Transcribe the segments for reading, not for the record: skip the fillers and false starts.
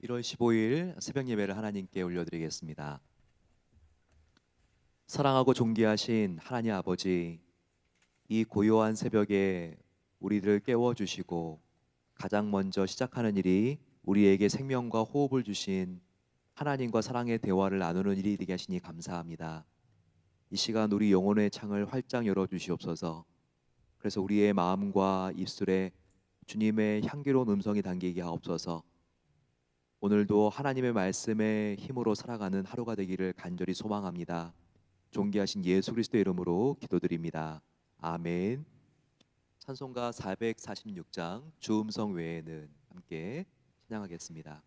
1월 15일 새벽 예배를 하나님께 올려드리겠습니다. 사랑하고 존귀하신 하나님 아버지, 이 고요한 새벽에 우리들을 깨워주시고 가장 먼저 시작하는 일이 우리에게 생명과 호흡을 주신 하나님과 사랑의 대화를 나누는 일이 되게 하시니 감사합니다. 이 시간 우리 영혼의 창을 활짝 열어주시옵소서. 그래서 우리의 마음과 입술에 주님의 향기로운 음성이 담기게 하옵소서. 오늘도 하나님의 말씀의 힘으로 살아가는 하루가 되기를 간절히 소망합니다. 존귀하신 예수 그리스도의 이름으로 기도드립니다. 아멘. 찬송가 446장 주 음성 외에는 함께 찬양하겠습니다.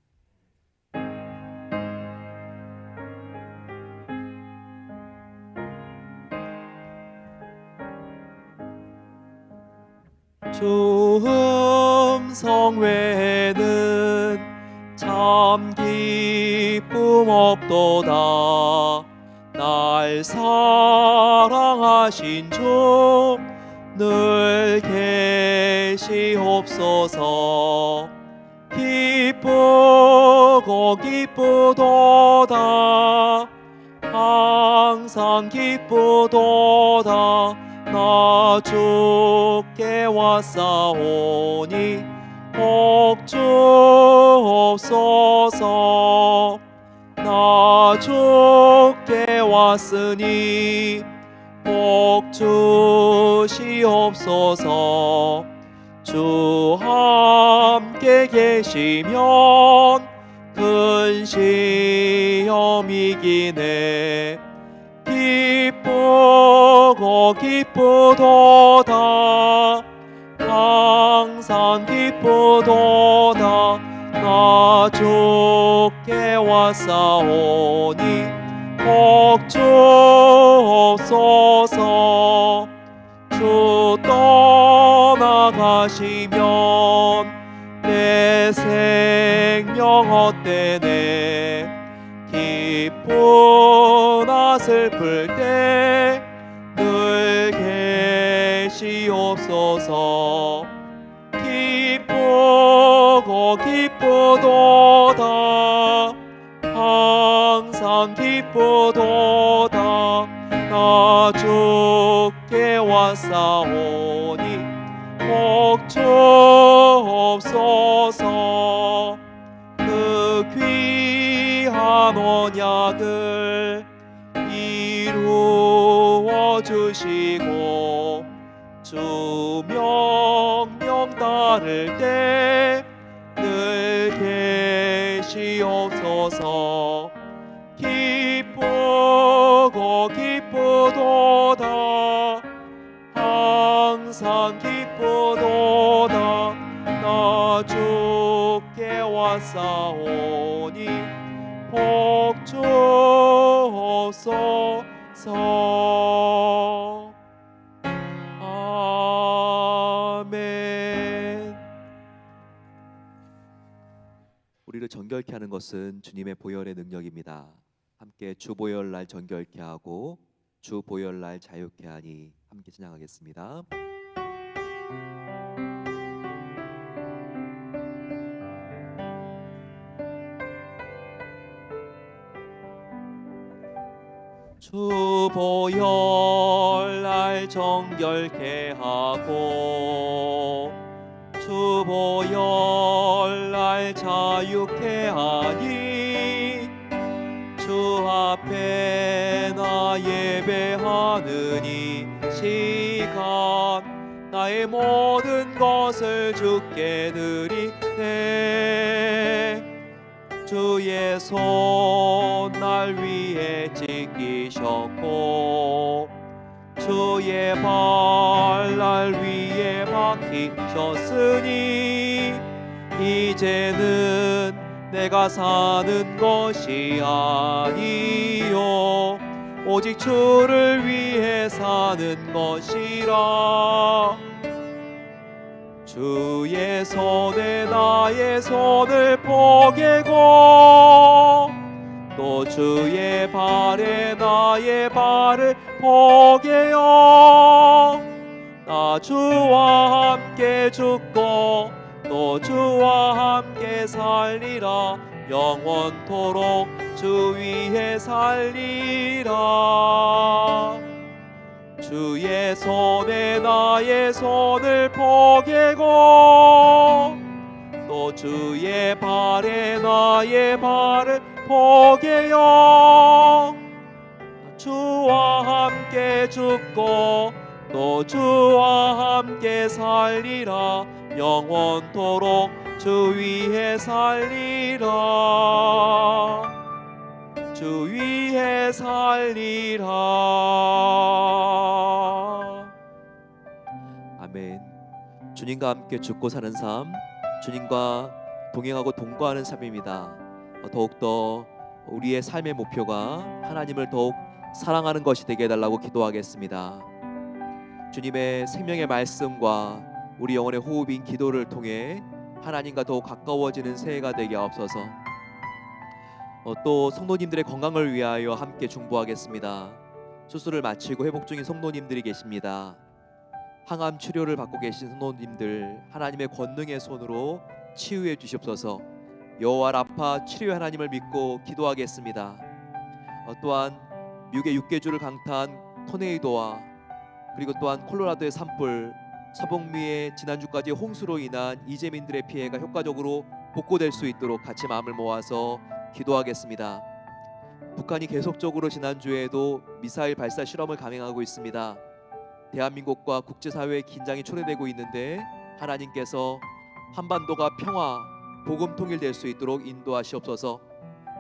주 음성 외에는 참 기쁨 없도다. 날 사랑하신 주 늘 계시옵소서. 기쁘고 기쁘도다. 항상 기쁘도다. 나 주께 왔사오니 복주옵소서. 나 주께 왔으니 복주시옵소서. 주 함께 계시면 큰 시험 이기네. 기쁘고 기쁘도다. 항상 기쁘도다. 나 주께 왔사오니 복주옵소서. 주 떠나가시면 내 생명 헛되네. 기쁘나 슬플 때 늘 계시옵소서. 기쁘고 기쁘도다. 항상 기쁘도다. 나 주께 왔사오니 복주옵소서. 그 귀한 언약을 이루어 주시고 주 명령 따를 때 늘 계시옵소서. 기쁘고 기쁘도다. 항상 기쁘도다. 나 주께 왔사오니 복주옵소서. 아멘. 우리를 정결케 하는 것은 주님의 보혈의 능력입니다. 함께 주 보혈날 정결케 하고 주 보혈날 자유케 하니 함께 찬양하겠습니다. 주 보혈날 정결케 하고 주 보혈날 자유케 하니 주 앞에 나 예배하느니 시간 나의 모든 것을 주께 드리네. 주의 손 날 위에 찢기셨고 주의 발 날 위에 박히셨으니 이제는 내가 사는 것이 아니요 오직 주를 위해 사는 것이라. 주의 손에 나의 손을 포개고 또 주의 발에 나의 발을 포개어 나 주와 함께 죽고 또 주와 함께 살리라. 영원토록 주 위에 살리라. 주의 손에 나의 손을 포개고 또 주의 발에 나의 발을 포개어 주와 함께 죽고 또 주와 함께 살리라. 영원토록 주 위에 살리라. 주 위에 살리라. 아멘. 주님과 함께 죽고 사는 삶, 주님과 동행하고 동거하는 삶입니다. 더욱더 우리의 삶의 목표가 하나님을 더욱 사랑하는 것이 되게 해달라고 기도하겠습니다. 주님의 생명의 말씀과 우리 영혼의 호흡인 기도를 통해 하나님과 더욱 가까워지는 새해가 되게 하옵소서. 또 성도님들의 건강을 위하여 함께 중보하겠습니다. 수술을 마치고 회복 중인 성도님들이 계십니다. 항암 치료를 받고 계신 성도님들, 하나님의 권능의 손으로 치유해 주시옵소서. 여호와 라파 치료의 하나님을 믿고 기도하겠습니다. 또한 미국의 육개주를 강타한 토네이도와 그리고 또한 콜로라도의 산불, 서북미의 지난주까지 홍수로 인한 이재민들의 피해가 효과적으로 복구될 수 있도록 같이 마음을 모아서 기도하겠습니다. 북한이 계속적으로 지난주에도 미사일 발사 실험을 감행하고 있습니다. 대한민국과 국제사회의 긴장이 초래되고 있는데 하나님께서 한반도가 평화, 복음 통일될 수 있도록 인도하시옵소서.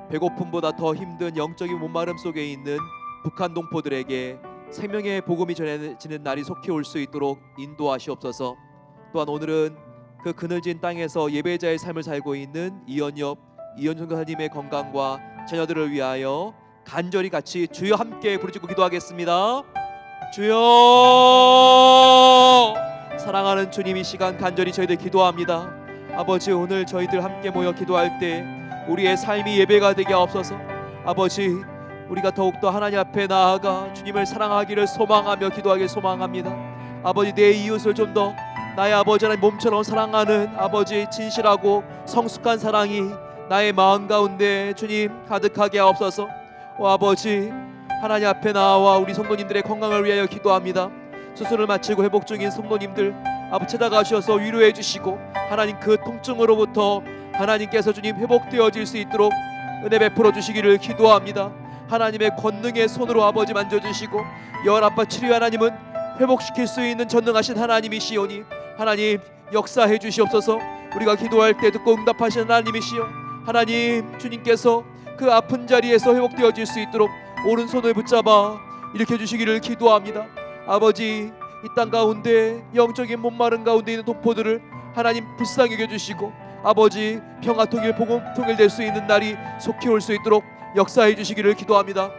배고픔보다 더 힘든 영적인 목마름 속에 있는 북한 동포들에게 생명의 복음이 전해지는 날이 속히 올 수 있도록 인도하시옵소서. 또한 오늘은 그 그늘진 땅에서 예배자의 삶을 살고 있는 이연엽 선교사님의 건강과 자녀들을 위하여 간절히 같이 주여 함께 부르짖고 기도하겠습니다. 주여, 사랑하는 주님, 이 시간 간절히 저희들 기도합니다. 아버지, 오늘 저희들 함께 모여 기도할 때 우리의 삶이 예배가 되게 하옵소서. 아버지, 우리가 더욱더 하나님 앞에 나아가 주님을 사랑하기를 소망하며 기도하길 소망합니다. 아버지, 내 이웃을 좀 더 나의 아버지 하나님 몸처럼 사랑하는 아버지 진실하고 성숙한 사랑이 나의 마음 가운데 주님 가득하게 하옵소서. 아버지, 하나님 앞에 나와 우리 성도님들의 건강을 위하여 기도합니다. 수술을 마치고 회복 중인 성도님들 아버지 찾아가셔서 위로해 주시고 하나님 그 통증으로부터 하나님께서 주님 회복되어질 수 있도록 은혜 베풀어 주시기를 기도합니다. 하나님의 권능의 손으로 아버지 만져주시고 여호와라파 치료 하나님은 회복시킬 수 있는 전능하신 하나님이시오니 하나님 역사해 주시옵소서. 우리가 기도할 때 듣고 응답하시는 하나님이시여, 하나님 주님께서 그 아픈 자리에서 회복되어질 수 있도록 오른손을 붙잡아 일으켜 주시기를 기도합니다. 아버지, 이 땅 가운데 영적인 목마른 가운데 있는 동포들을 하나님 불쌍히 여겨주시고 아버지 평화 통일 복음 통일될 수 있는 날이 속히 올 수 있도록 역사해 주시기를 기도합니다.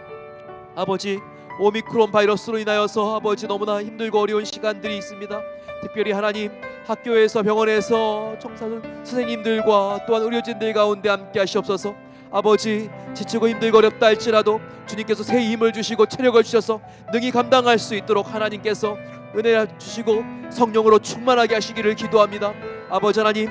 아버지, 오미크론 바이러스로 인하여서 아버지 너무나 힘들고 어려운 시간들이 있습니다. 특별히 하나님 학교에서 병원에서 청소년 선생님들과 또한 의료진들 가운데 함께 하시옵소서. 아버지, 지치고 힘들고 어렵다 할지라도 주님께서 새 힘을 주시고 체력을 주셔서 능히 감당할 수 있도록 하나님께서 은혜 주시고 성령으로 충만하게 하시기를 기도합니다. 아버지 하나님,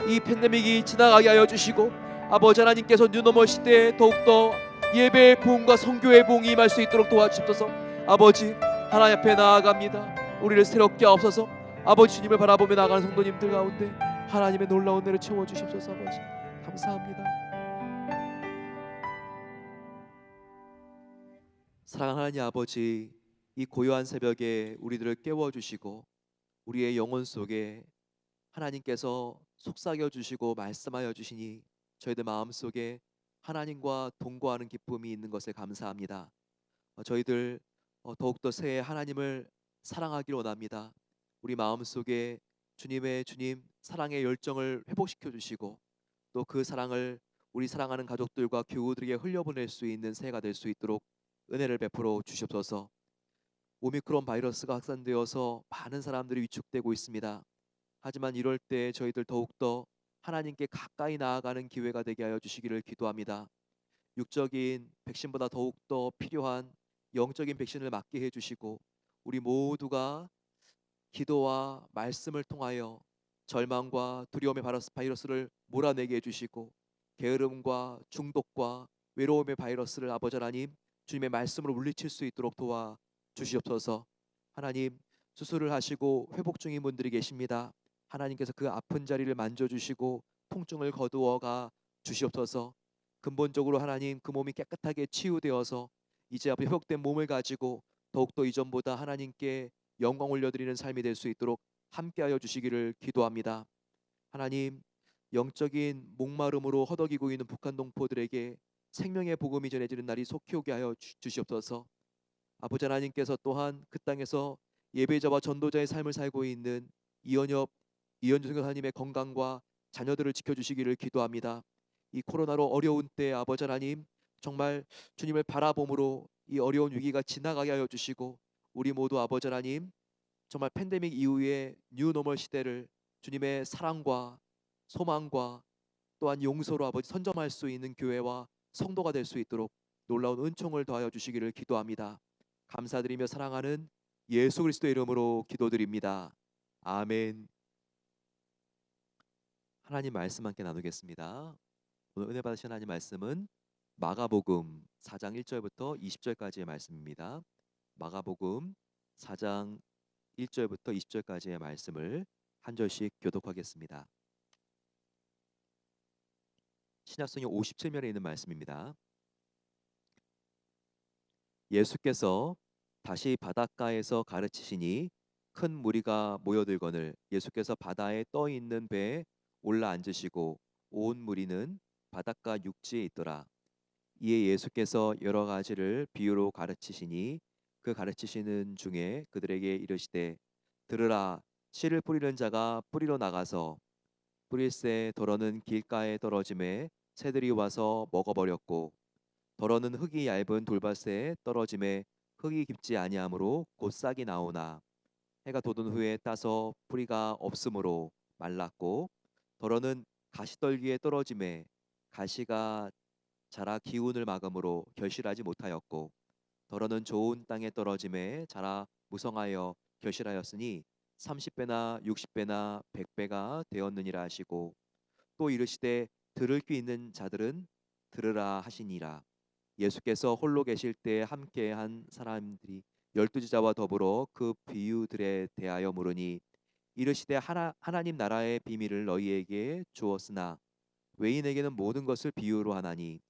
이 팬데믹이 지나가게 하여 주시고 아버지 하나님께서 뉴노멀 시대에 더욱더 예배의 부흥과 선교의 부흥이 임할 수 있도록 도와주옵소서. 아버지, 하나님 앞에 나아갑니다. 우리를 새롭게 하옵소서. 아버지, 주님을 바라보며 나아가는 성도님들 가운데 하나님의 놀라운 은혜를 채워주시옵소서. 아버지 감사합니다. 사랑하는 하나님 아버지, 이 고요한 새벽에 우리들을 깨워주시고 우리의 영혼 속에 하나님께서 속삭여 주시고 말씀하여 주시니 저희들 마음속에 하나님과 동거하는 기쁨이 있는 것을 감사합니다. 저희들 더욱더 새해 하나님을 사랑하기를 원합니다. 우리 마음속에 주님의 사랑의 열정을 회복시켜 주시고 또 그 사랑을 우리 사랑하는 가족들과 교우들에게 흘려보낼 수 있는 새해가 될 수 있도록 은혜를 베풀어 주시옵소서. 오미크론 바이러스가 확산되어서 많은 사람들이 위축되고 있습니다. 하지만 이럴 때 저희들 더욱더 하나님께 가까이 나아가는 기회가 되게 하여 주시기를 기도합니다. 육적인 백신보다 더욱더 필요한 영적인 백신을 맞게 해주시고 우리 모두가 기도와 말씀을 통하여 절망과 두려움의 바이러스를 몰아내게 해주시고 게으름과 중독과 외로움의 바이러스를 아버지 하나님 주님의 말씀으로 물리칠 수 있도록 도와 주시옵소서. 하나님, 수술을 하시고 회복 중인 분들이 계십니다. 하나님께서 그 아픈 자리를 만져주시고 통증을 거두어가 주시옵소서. 근본적으로 하나님 그 몸이 깨끗하게 치유되어서 이제 앞에 회복된 몸을 가지고 더욱더 이전보다 하나님께 영광 올려드리는 삶이 될 수 있도록 함께하여 주시기를 기도합니다. 하나님, 영적인 목마름으로 허덕이고 있는 북한 동포들에게 생명의 복음이 전해지는 날이 속히 오게 하여 주시옵소서. 아버지 하나님께서 또한 그 땅에서 예배자와 전도자의 삶을 살고 있는 이연엽, 이현주 선교사님의 건강과 자녀들을 지켜주시기를 기도합니다. 이 코로나로 어려운 때 아버지 하나님 정말 주님을 바라봄으로 이 어려운 위기가 지나가게 하여 주시고 우리 모두 아버지 하나님 정말 팬데믹 이후의 뉴노멀 시대를 주님의 사랑과 소망과 또한 용서로 아버지 선점할 수 있는 교회와 성도가 될 수 있도록 놀라운 은총을 더하여 주시기를 기도합니다. 감사드리며 사랑하는 예수 그리스도의 이름으로 기도드립니다. 아멘. 하나님 말씀 함께 나누겠습니다. 오늘 은혜 받으신 하나님 말씀은 마가복음 4장 1절부터 20절까지의 말씀입니다. 마가복음 4장 1절부터 20절까지의 말씀을 한 절씩 교독하겠습니다. 신약성경 57면에 있는 말씀입니다. 예수께서 다시 바닷가에서 가르치시니 큰 무리가 모여들거늘 예수께서 바다에 떠 있는 배에 올라 앉으시고 온 무리는 바닷가 육지에 있더라. 이에 예수께서 여러 가지를 비유로 가르치시니 그 가르치시는 중에 그들에게 이르시되 들으라 씨를 뿌리는 자가 뿌리러 나가서 뿌릴새 더러는 길가에 떨어짐에 새들이 와서 먹어버렸고 더러는 흙이 얇은 돌밭에 떨어짐에 흙이 깊지 아니하므로 곧 싹이 나오나 해가 돋은 후에 따서 뿌리가 없으므로 말랐고 더러는 가시떨기에 떨어짐에 가시가 자라 기운을 막음으로 결실하지 못하였고 더러는 좋은 땅에 떨어짐에 자라 무성하여 결실하였으니 30배나 60배나 100배가 되었느니라 하시고 또 이르시되 들을 귀 있는 자들은 들으라 하시니라. 예수께서 홀로 계실 때 함께한 사람들이 열두 제자와 더불어 그 비유들에 대하여 물으니 이르시되 하나님 나라의 비밀을 너희에게 주었으나 외인에게는 모든 것을 비유로 하나니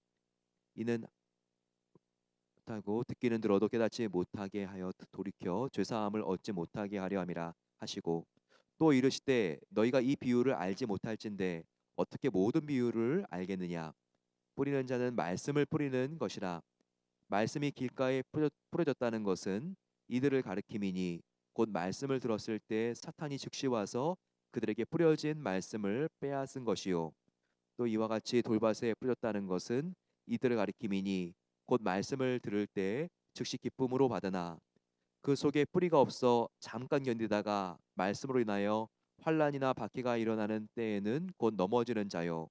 이는 하고 듣기는 들어도 깨닫지 못하게 하여 돌이켜 죄사함을 얻지 못하게 하려 함이라 하시고 또 이르시되 너희가 이 비유를 알지 못할진대 어떻게 모든 비유를 알겠느냐 뿌리는 자는 말씀을 뿌리는 것이라 말씀이 길가에 뿌려졌다는 것은 이들을 가리킴이니 곧 말씀을 들었을 때 사탄이 즉시 와서 그들에게 뿌려진 말씀을 빼앗은 것이요 또 이와 같이 돌밭에 뿌렸다는 것은 이들을 가리킴이니 곧 말씀을 들을 때 즉시 기쁨으로 받으나 그 속에 뿌리가 없어 잠깐 견디다가 말씀으로 인하여 환난이나 박해가 일어나는 때에는 곧 넘어지는 자요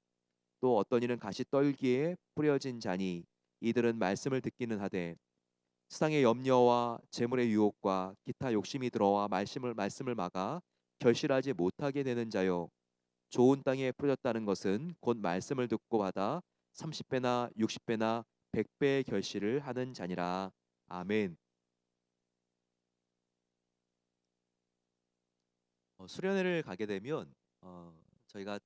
또 어떤 이는 가시 떨기에 뿌려진 자니 이들은 말씀을 듣기는 하되 세상의 염려와 재물의 유혹과 기타 욕심이 들어와 말씀을 막아 결실하지 못하게 되는 자요 좋은 땅에 뿌려졌다는 것은 곧 말씀을 듣고 받아 30배나 60배나 100배의 결실을 하는 자니라. 아멘. 수련회를 가게 되면 저희가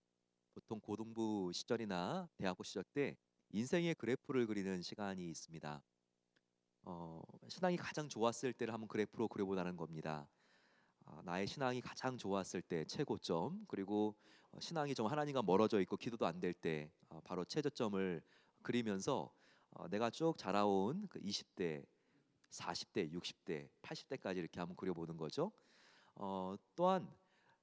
보통 고등부 시절이나 대학교 시절 때 인생의 그래프를 그리는 시간이 있습니다. 신앙이 가장 좋았을 때를 한번 그래프로 그려보라는 겁니다. 나의 신앙이 가장 좋았을 때 최고점 그리고 신앙이 좀 하나님과 멀어져 있고 기도도 안 될 때 바로 최저점을 그리면서 내가 쭉 자라온 그 20대, 40대, 60대, 80대까지 이렇게 한번 그려보는 거죠. 또한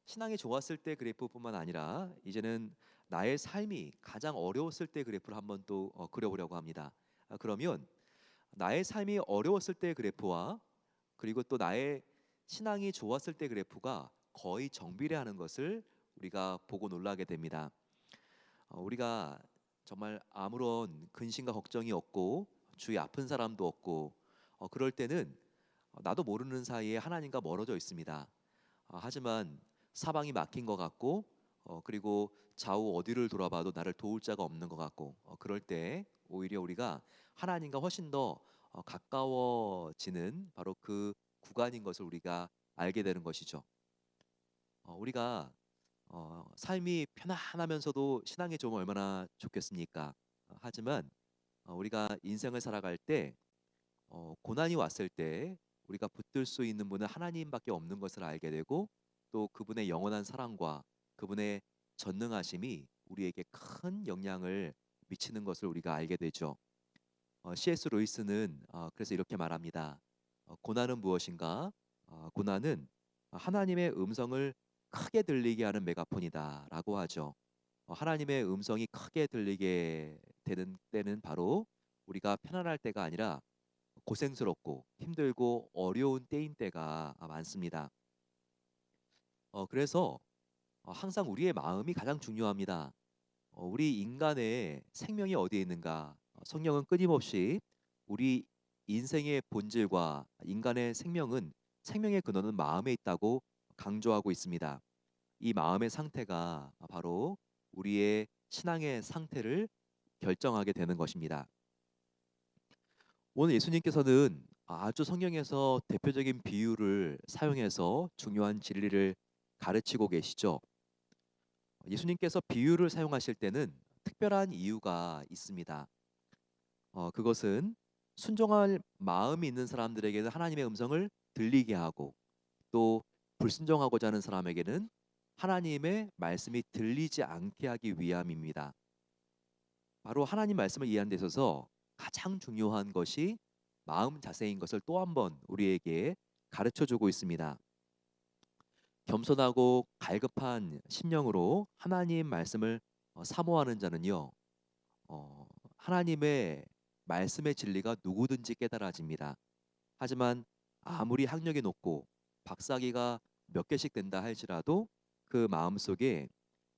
신앙이 좋았을 때 그래프뿐만 아니라 이제는 나의 삶이 가장 어려웠을 때 그래프를 한번 또 그려보려고 합니다. 그러면 나의 삶이 어려웠을 때 그래프와 그리고 또 나의 신앙이 좋았을 때 그래프가 거의 정비례하는 것을 우리가 보고 놀라게 됩니다. 우리가 정말 아무런 근심과 걱정이 없고 주위 아픈 사람도 없고 그럴 때는 나도 모르는 사이에 하나님과 멀어져 있습니다. 하지만 사방이 막힌 것 같고 그리고 좌우 어디를 돌아봐도 나를 도울 자가 없는 것 같고 그럴 때 오히려 우리가 하나님과 훨씬 더 가까워지는 바로 그 구간인 것을 우리가 알게 되는 것이죠. 우리가 삶이 편안하면서도 신앙이 좀 얼마나 좋겠습니까? 하지만 우리가 인생을 살아갈 때 고난이 왔을 때 우리가 붙들 수 있는 분은 하나님밖에 없는 것을 알게 되고 또 그분의 영원한 사랑과 그분의 전능하심이 우리에게 큰 영향을 미치는 것을 우리가 알게 되죠. C.S. 루이스는 그래서 이렇게 말합니다. 고난은 무엇인가? 고난은 하나님의 음성을 크게 들리게 하는 메가폰이다라고 하죠. 하나님의 음성이 크게 들리게 되는 때는 바로 우리가 편안할 때가 아니라 고생스럽고 힘들고 어려운 때인 때가 많습니다. 그래서 항상 우리의 마음이 가장 중요합니다. 우리 인간의 생명이 어디에 있는가? 성경은 끊임없이 우리 인생의 본질과 인간의 생명의 근원은 마음에 있다고 강조하고 있습니다. 이 마음의 상태가 바로 우리의 신앙의 상태를 결정하게 되는 것입니다. 오늘 예수님께서는 아주 성경에서 대표적인 비유를 사용해서 중요한 진리를 가르치고 계시죠. 예수님께서 비유를 사용하실 때는 특별한 이유가 있습니다. 그것은 순종할 마음이 있는 사람들에게는 하나님의 음성을 들리게 하고 또 불순종하고자 하는 사람에게는 하나님의 말씀이 들리지 않게 하기 위함입니다. 바로 하나님 말씀을 이해하는 데 있어서 가장 중요한 것이 마음 자세인 것을 또 한 번 우리에게 가르쳐 주고 있습니다. 겸손하고 갈급한 심령으로 하나님 말씀을 사모하는 자는요, 하나님의 말씀의 진리가 누구든지 깨달아집니다. 하지만 아무리 학력이 높고 박사학위가 몇 개씩 된다 할지라도 그 마음속에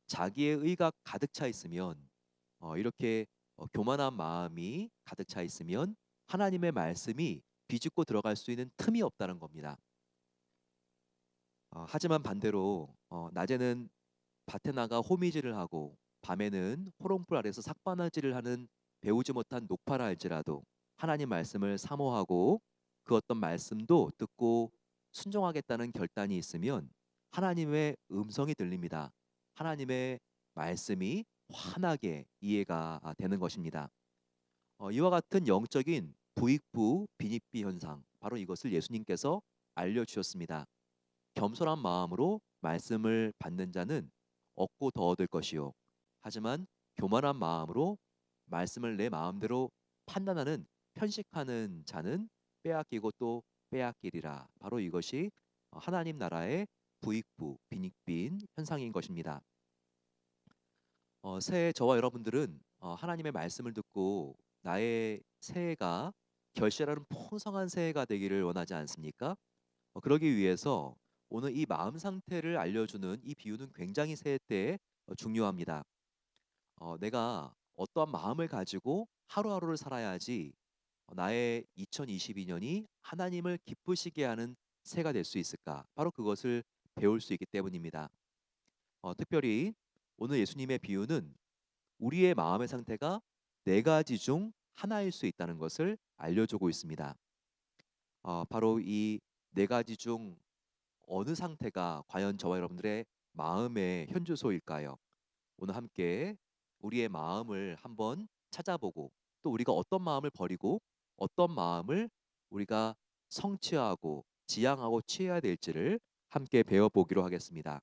자기의 의가 가득 차 있으면 이렇게 교만한 마음이 가득 차 있으면 하나님의 말씀이 비집고 들어갈 수 있는 틈이 없다는 겁니다. 하지만 반대로 낮에는 밭에 나가 호미질을 하고 밤에는 호롱불 아래서 삭바느질을 하는 배우지 못한 노파라 할지라도 하나님 말씀을 사모하고 그 어떤 말씀도 듣고 순종하겠다는 결단이 있으면 하나님의 음성이 들립니다. 하나님의 말씀이 환하게 이해가 되는 것입니다. 이와 같은 영적인 부익부 빈익비 현상, 바로 이것을 예수님께서 알려주셨습니다. 겸손한 마음으로 말씀을 받는 자는 얻고 더 얻을 것이요. 하지만 교만한 마음으로 말씀을 내 마음대로 판단하는 편식하는 자는 빼앗기고 또 빼앗기리라. 바로 이것이 하나님 나라의 부익부 빈익빈 현상인 것입니다. 새해 저와 여러분들은 하나님의 말씀을 듣고 나의 새해가 결실하는 풍성한 새해가 되기를 원하지 않습니까? 그러기 위해서 오늘 이 마음 상태를 알려주는 이 비유는 굉장히 새해 때 중요합니다. 내가 어떠한 마음을 가지고 하루하루를 살아야지 나의 2022년이 하나님을 기쁘시게 하는 새가 될 수 있을까? 바로 그것을 배울 수 있기 때문입니다. 특별히 오늘 예수님의 비유는 우리의 마음의 상태가 네 가지 중 하나일 수 있다는 것을 알려주고 있습니다. 바로 이 네 가지 중 어느 상태가 과연 저와 여러분들의 마음의 현주소일까요? 오늘 함께 우리의 마음을 한번 찾아보고 또 우리가 어떤 마음을 버리고 어떤 마음을 우리가 성취하고 지향하고 취해야 될지를 함께 배워보기로 하겠습니다.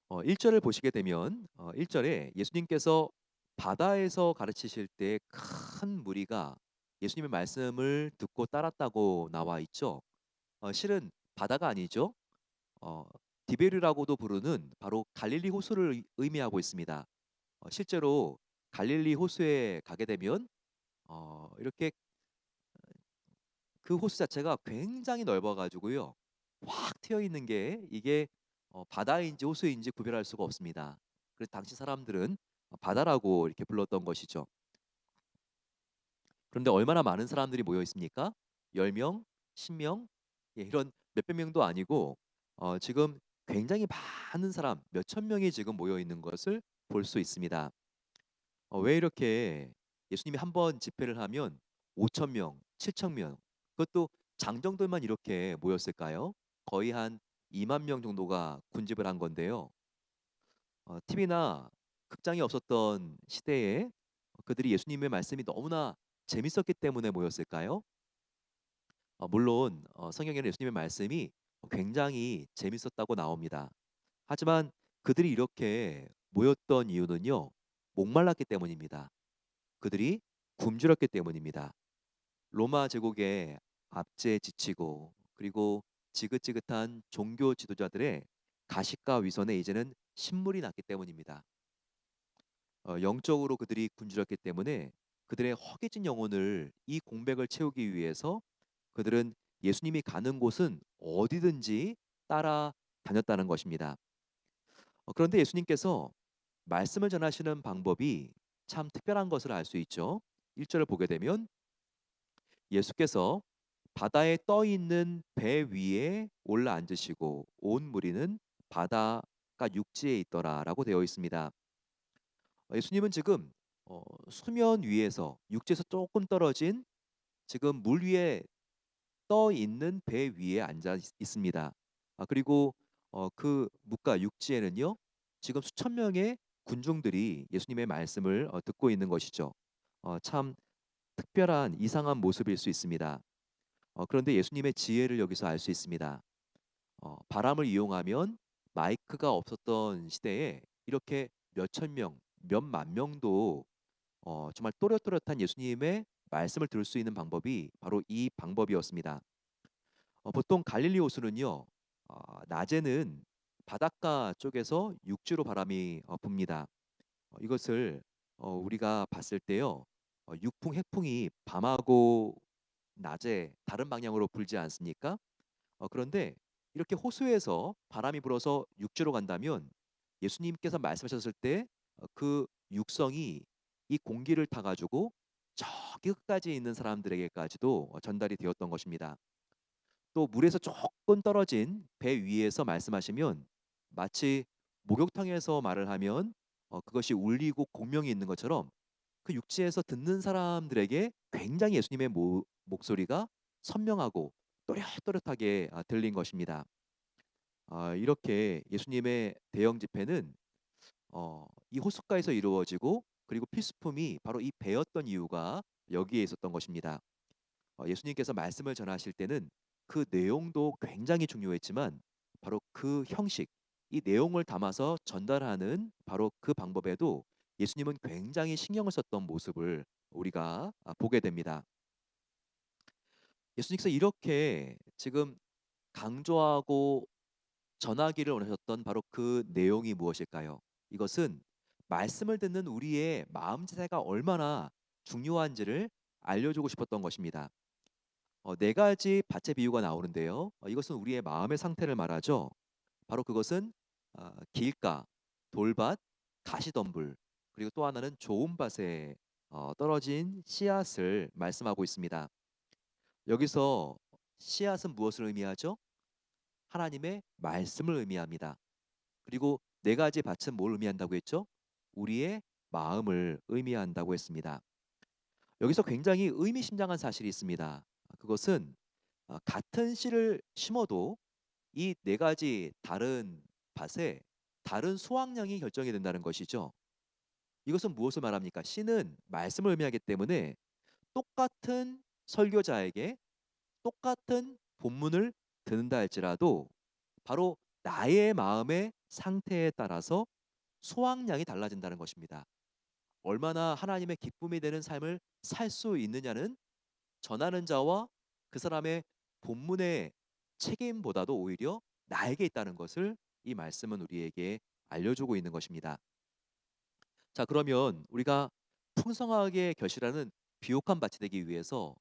1절을 보시게 되면 1절에 예수님께서 바다에서 가르치실 때 큰 무리가 예수님의 말씀을 듣고 따랐다고 나와 있죠. 실은 바다가 아니죠. 어, 디베르라고도 부르는 바로 갈릴리 호수를 의미하고 있습니다. 실제로 갈릴리 호수에 가게 되면 이렇게 그 호수 자체가 굉장히 넓어 가지고요. 확 트여 있는 게 이게 바다인지 호수인지 구별할 수가 없습니다. 그래서 당시 사람들은 바다라고 이렇게 불렀던 것이죠. 그런데 얼마나 많은 사람들이 모여 있습니까? 10명, 10명? 예, 이런 몇백 명도 아니고 지금 굉장히 많은 사람, 몇천 명이 지금 모여 있는 것을 볼 수 있습니다. 왜 이렇게 예수님이 한 번 집회를 하면 5천 명, 7천 명, 그것도 장정들만 이렇게 모였을까요? 거의 한 2만 명 정도가 군집을 한 건데요. TV나 극장이 없었던 시대에 그들이 예수님의 말씀이 너무나 재밌었기 때문에 모였을까요? 물론 성경에는 예수님의 말씀이 굉장히 재밌었다고 나옵니다. 하지만 그들이 이렇게 모였던 이유는요, 목말랐기 때문입니다. 그들이 굶주렸기 때문입니다. 로마 제국의 압제에 지치고 그리고 지긋지긋한 종교 지도자들의 가식과 위선에 이제는 신물이 났기 때문입니다. 영적으로 그들이 굶주렸기 때문에 그들의 허기진 영혼을 이 공백을 채우기 위해서 그들은 예수님이 가는 곳은 어디든지 따라 다녔다는 것입니다. 그런데 예수님께서 말씀을 전하시는 방법이 참 특별한 것을 알 수 있죠. 1절을 보게 되면 예수께서 바다에 떠 있는 배 위에 올라 앉으시고 온 무리는 바다가 육지에 있더라라고 되어 있습니다. 예수님은 지금 수면 위에서 육지에서 조금 떨어진 지금 물 위에 떠 있는 배 위에 앉아 있습니다. 그리고 그 묵가 육지에는요 지금 수천 명의 군중들이 예수님의 말씀을 듣고 있는 것이죠. 참 특별한 이상한 모습일 수 있습니다. 그런데 예수님의 지혜를 여기서 알 수 있습니다. 바람을 이용하면 마이크가 없었던 시대에 이렇게 몇천 명, 몇만 명도 정말 또렷또렷한 예수님의 말씀을 들을 수 있는 방법이 바로 이 방법이었습니다. 보통 갈릴리 호수는요, 낮에는 바닷가 쪽에서 육지로 바람이 붑니다. 이것을 우리가 봤을 때요, 육풍, 해풍이 밤하고 낮에 다른 방향으로 불지 않습니까? 그런데 이렇게 호수에서 바람이 불어서 육지로 간다면 예수님께서 말씀하셨을 때 그 육성이 이 공기를 타 가지고 저기 끝까지 있는 사람들에게까지도 전달이 되었던 것입니다. 또 물에서 조금 떨어진 배 위에서 말씀하시면 마치 목욕탕에서 말을 하면 그것이 울리고 공명이 있는 것처럼 그 육지에서 듣는 사람들에게 굉장히 예수님의 목소리가 선명하고 또렷또렷하게 들린 것입니다. 이렇게 예수님의 대형 집회는 이 호숫가에서 이루어지고 그리고 필수품이 바로 이 배였던 이유가 여기에 있었던 것입니다. 예수님께서 말씀을 전하실 때는 그 내용도 굉장히 중요했지만 바로 그 형식, 이 내용을 담아서 전달하는 바로 그 방법에도 예수님은 굉장히 신경을 썼던 모습을 우리가 보게 됩니다. 예수님께서 이렇게 지금 강조하고 전하기를 원하셨던 바로 그 내용이 무엇일까요? 이것은 말씀을 듣는 우리의 마음 자세가 얼마나 중요한지를 알려주고 싶었던 것입니다. 네 가지 밭의 비유가 나오는데요. 이것은 우리의 마음의 상태를 말하죠. 바로 그것은 길가, 돌밭, 가시덤불, 그리고 또 하나는 좋은 밭에 떨어진 씨앗을 말씀하고 있습니다. 여기서 씨앗은 무엇을 의미하죠? 하나님의 말씀을 의미합니다. 그리고 네 가지 밭은 뭘 의미한다고 했죠? 우리의 마음을 의미한다고 했습니다. 여기서 굉장히 의미심장한 사실이 있습니다. 그것은 같은 씨를 심어도 이 네 가지 다른 밭에 다른 수확량이 결정이 된다는 것이죠. 이것은 무엇을 말합니까? 씨는 말씀을 의미하기 때문에 똑같은 설교자에게 똑같은 본문을 듣는다 할지라도 바로 나의 마음의 상태에 따라서 수확량이 달라진다는 것입니다. 얼마나 하나님의 기쁨이 되는 삶을 살 수 있느냐는 전하는 자와 그 사람의 본문의 책임보다도 오히려 나에게 있다는 것을 이 말씀은 우리에게 알려주고 있는 것입니다. 자, 그러면 우리가 풍성하게 결실하는 비옥한 밭이 되기 위해서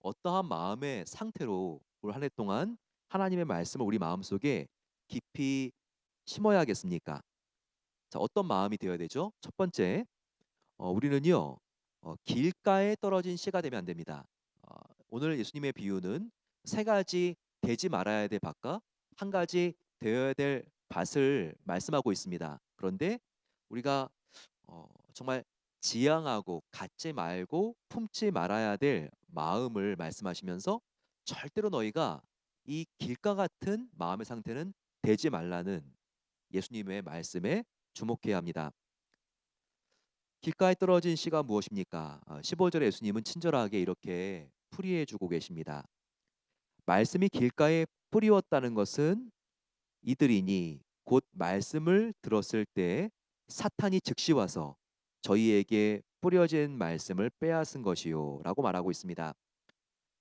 어떠한 마음의 상태로 올 한 해 동안 하나님의 말씀을 우리 마음속에 깊이 심어야겠습니까? 자, 어떤 마음이 되어야 되죠? 첫 번째, 우리는요, 길가에 떨어진 씨가 되면 안 됩니다. 어, 오늘 예수님의 비유는 세 가지 되지 말아야 될 밭과 한 가지 되어야 될 밭을 말씀하고 있습니다. 그런데 우리가 정말 지향하고 갖지 말고 품지 말아야 될 마음을 말씀하시면서 절대로 너희가 이 길가 같은 마음의 상태는 되지 말라는 예수님의 말씀에 주목해야 합니다. 길가에 떨어진 씨가 무엇입니까? 15절에 예수님은 친절하게 이렇게 풀이해 주고 계십니다. 말씀이 길가에 뿌리웠다는 것은 이들이니 곧 말씀을 들었을 때 사탄이 즉시 와서 저희에게 뿌려진 말씀을 빼앗은 것이요라고 말하고 있습니다.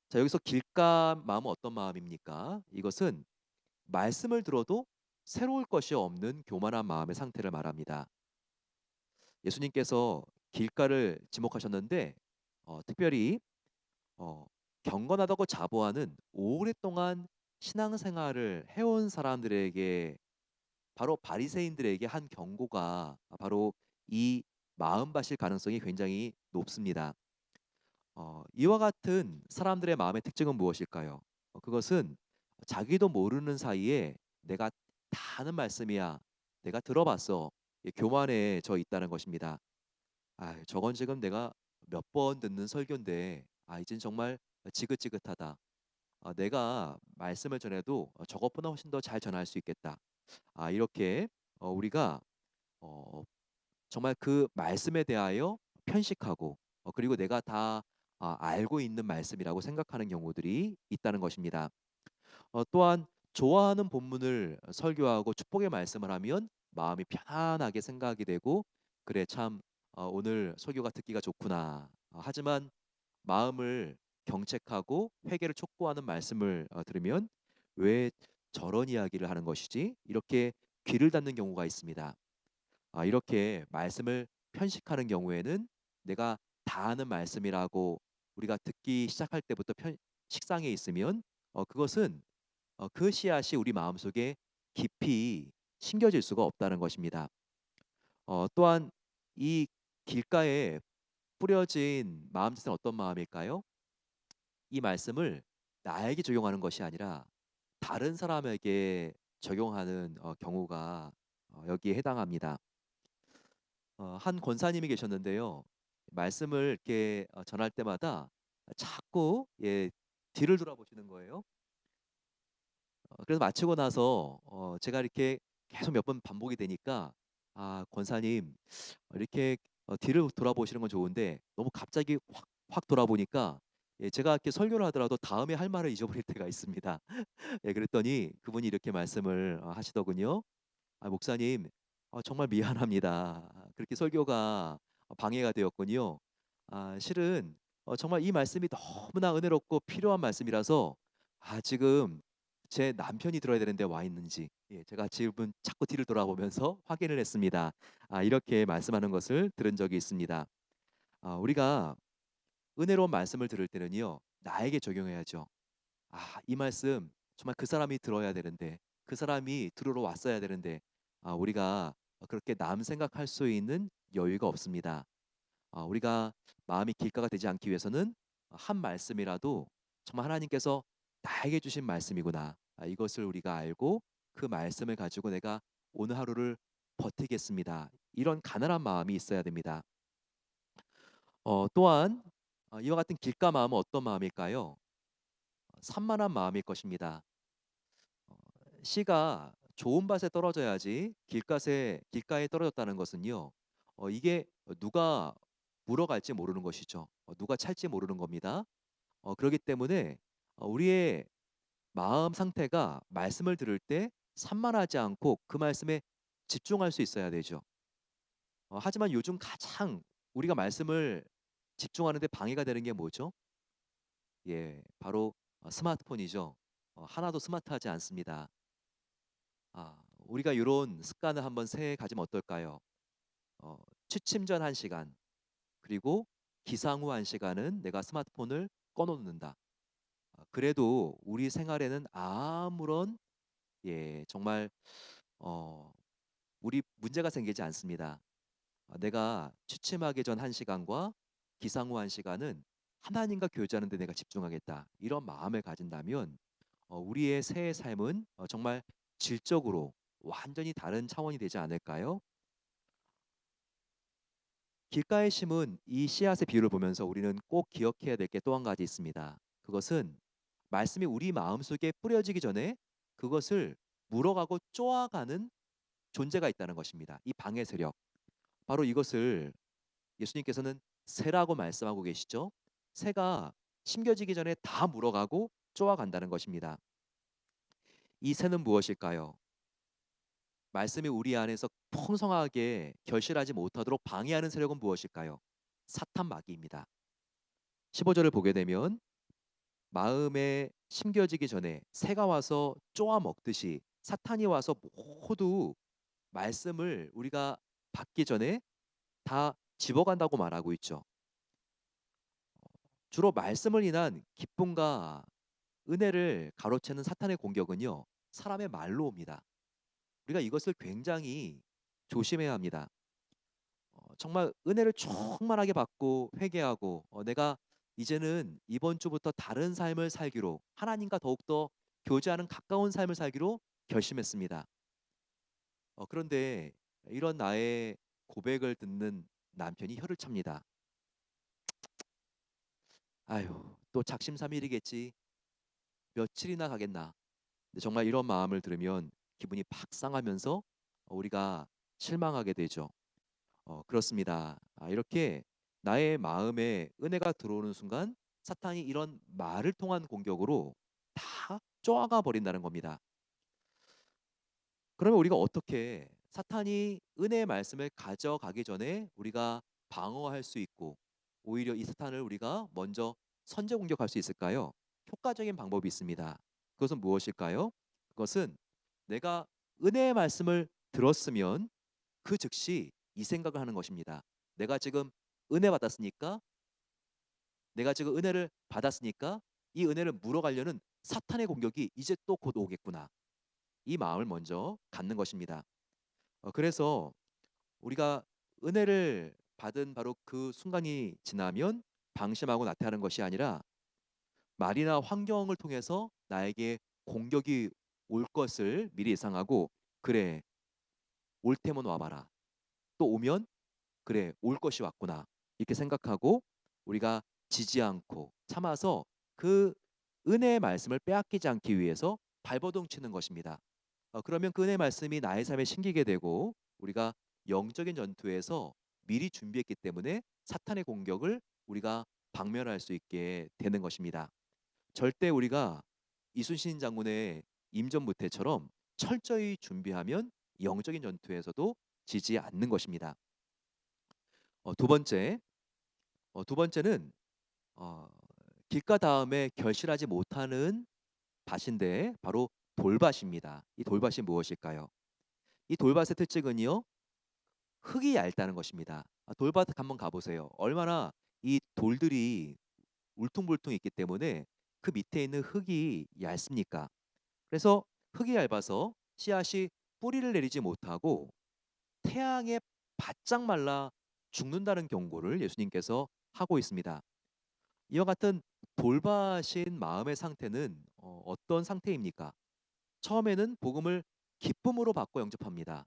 자, 여기서 길가 마음은 어떤 마음입니까? 이것은 말씀을 들어도 새로울 것이 없는 교만한 마음의 상태를 말합니다. 예수님께서 길가를 지목하셨는데 특별히 어, 경건하다고 자부하는 오랫동안 신앙생활을 해온 사람들에게 바로 바리새인들에게 한 경고가 바로 이 마음밭일 가능성이 굉장히 높습니다. 이와 같은 사람들의 마음의 특징은 무엇일까요? 그것은 자기도 모르는 사이에 내가 다 아는 말씀이야. 내가 들어봤어. 교만해져 있다는 것입니다. 저건 지금 내가 몇 번 듣는 설교인데 이젠 정말 지긋지긋하다. 내가 말씀을 전해도 저것보다 훨씬 더 잘 전할 수 있겠다. 이렇게 우리가 어, 정말 그 말씀에 대하여 편식하고 그리고 내가 다 알고 있는 말씀이라고 생각하는 경우들이 있다는 것입니다. 또한 좋아하는 본문을 설교하고 축복의 말씀을 하면 마음이 편안하게 생각이 되고 그래 참 오늘 설교가 듣기가 좋구나. 하지만 마음을 경책하고 회개를 촉구하는 말씀을 들으면 왜 저런 이야기를 하는 것이지? 이렇게 귀를 닫는 경우가 있습니다. 이렇게 말씀을 편식하는 경우에는 내가 다 아는 말씀이라고 우리가 듣기 시작할 때부터 식상해 있으면 그것은 그 씨앗이 우리 마음속에 깊이 심겨질 수가 없다는 것입니다. 또한 이 길가에 뿌려진 마음 자세는 어떤 마음일까요? 이 말씀을 나에게 적용하는 것이 아니라 다른 사람에게 적용하는 경우가 여기에 해당합니다. 한 권사님이 계셨는데요. 말씀을 이렇게 전할 때마다 자꾸 뒤를 돌아보시는 거예요. 그래서 마치고 나서 제가 이렇게 계속 몇 번 반복이 되니까 권사님 이렇게 뒤를 돌아보시는 건 좋은데 너무 갑자기 확 돌아보니까 제가 이렇게 설교를 하더라도 다음에 할 말을 잊어버릴 때가 있습니다. 그랬더니 그분이 이렇게 말씀을 하시더군요. 목사님, 정말 미안합니다. 그렇게 설교가 방해가 되었군요. 실은 정말 이 말씀이 너무나 은혜롭고 필요한 말씀이라서 지금 제 남편이 들어야 되는데 와 있는지 제가 지금 자꾸 뒤를 돌아보면서 확인을 했습니다. 이렇게 말씀하는 것을 들은 적이 있습니다. 우리가 은혜로운 말씀을 들을 때는요, 나에게 적용해야죠. 이 말씀 정말 그 사람이 들어야 되는데, 그 사람이 들으러 왔어야 되는데, 우리가 그렇게 남 생각할 수 있는 여유가 없습니다. 우리가 마음이 길가가 되지 않기 위해서는 한 말씀이라도 정말 하나님께서 나에게 주신 말씀이구나. 이것을 우리가 알고 그 말씀을 가지고 내가 오늘 하루를 버티겠습니다. 이런 가난한 마음이 있어야 됩니다. 또한 이와 같은 길가 마음은 어떤 마음일까요? 산만한 마음일 것입니다. 어, 씨가 좋은 밭에 떨어져야지 길가에 떨어졌다는 것은요. 이게 누가 물어갈지 모르는 것이죠. 누가 찰지 모르는 겁니다. 그렇기 때문에 우리의 마음 상태가 말씀을 들을 때 산만하지 않고 그 말씀에 집중할 수 있어야 되죠. 하지만 요즘 가장 우리가 말씀을 집중하는데 방해가 되는 게 뭐죠? 바로 스마트폰이죠. 하나도 스마트하지 않습니다. 우리가 이런 습관을 한번 새 가지면 어떨까요? 취침 전 1시간 그리고 기상 후 1시간은 내가 스마트폰을 꺼놓는다. 그래도 우리 생활에는 아무런 정말 어, 우리 문제가 생기지 않습니다. 내가 취침하기 전 1시간과 기상 후 1시간은 하나님과 교제하는 데 내가 집중하겠다. 이런 마음을 가진다면 우리의 새해 삶은 정말 질적으로 완전히 다른 차원이 되지 않을까요? 길가에 심은 이 씨앗의 비유를 보면서 우리는 꼭 기억해야 될 게 또 한 가지 있습니다. 그것은 말씀이 우리 마음속에 뿌려지기 전에 그것을 물어가고 쪼아가는 존재가 있다는 것입니다. 이 방해 세력. 바로 이것을 예수님께서는 새라고 말씀하고 계시죠. 새가 심겨지기 전에 다 물어가고 쪼아간다는 것입니다. 이 새는 무엇일까요? 말씀이 우리 안에서 풍성하게 결실하지 못하도록 방해하는 세력은 무엇일까요? 사탄 마귀입니다. 15절을 보게 되면 마음에 심겨지기 전에 새가 와서 쪼아 먹듯이 사탄이 와서 모두 말씀을 우리가 받기 전에 다 집어간다고 말하고 있죠. 주로 말씀을 인한 기쁨과 은혜를 가로채는 사탄의 공격은요, 사람의 말로 옵니다. 우리가 이것을 굉장히 조심해야 합니다. 정말 은혜를 충만하게 받고 회개하고 내가 이제는 이번 주부터 다른 삶을 살기로 하나님과 더욱더 교제하는 가까운 삶을 살기로 결심했습니다. 그런데 이런 나의 고백을 듣는 남편이 혀를 찹니다. 아유, 또 작심삼일이겠지. 며칠이나 가겠나. 근데 정말 이런 마음을 들으면 기분이 팍 상하면서 우리가 실망하게 되죠. 그렇습니다. 이렇게 나의 마음에 은혜가 들어오는 순간 사탄이 이런 말을 통한 공격으로 다 쪼아가 버린다는 겁니다. 그러면 우리가 어떻게 사탄이 은혜의 말씀을 가져가기 전에 우리가 방어할 수 있고 오히려 이 사탄을 우리가 먼저 선제 공격할 수 있을까요? 효과적인 방법이 있습니다. 그것은 무엇일까요? 그것은 내가 은혜의 말씀을 들었으면 그 즉시 이 생각을 하는 것입니다. 내가 지금 은혜 받았으니까, 내가 지금 은혜를 받았으니까 이 은혜를 물어가려는 사탄의 공격이 이제 또 곧 오겠구나. 이 마음을 먼저 갖는 것입니다. 그래서 우리가 은혜를 받은 바로 그 순간이 지나면 방심하고 나태하는 것이 아니라 말이나 환경을 통해서 나에게 공격이 올 것을 미리 예상하고, 그래, 올 테면 와봐라. 또 오면 그래, 올 것이 왔구나. 이렇게 생각하고 우리가 지지 않고 참아서 그 은혜의 말씀을 빼앗기지 않기 위해서 발버둥 치는 것입니다. 그러면 그 은혜의 말씀이 나의 삶에 심기게 되고 우리가 영적인 전투에서 미리 준비했기 때문에 사탄의 공격을 우리가 박멸할 수 있게 되는 것입니다. 절대 우리가 이순신 장군의 임전무태처럼 철저히 준비하면 영적인 전투에서도 지지 않는 것입니다. 두 번째, 두 번째는 어, 길가 다음에 결실하지 못하는 밭인데 바로 돌밭입니다. 이 돌밭이 무엇일까요? 이 돌밭의 특징은요, 흙이 얇다는 것입니다. 돌밭 한번 가보세요. 얼마나 이 돌들이 울퉁불퉁 있기 때문에 그 밑에 있는 흙이 얇습니까? 그래서 흙이 얇아서 씨앗이 뿌리를 내리지 못하고 태양에 바짝 말라 죽는다는 경고를 예수님께서 하고 있습니다. 이와 같은 돌밭인 마음의 상태는 어떤 상태입니까? 처음에는 복음을 기쁨으로 받고 영접합니다.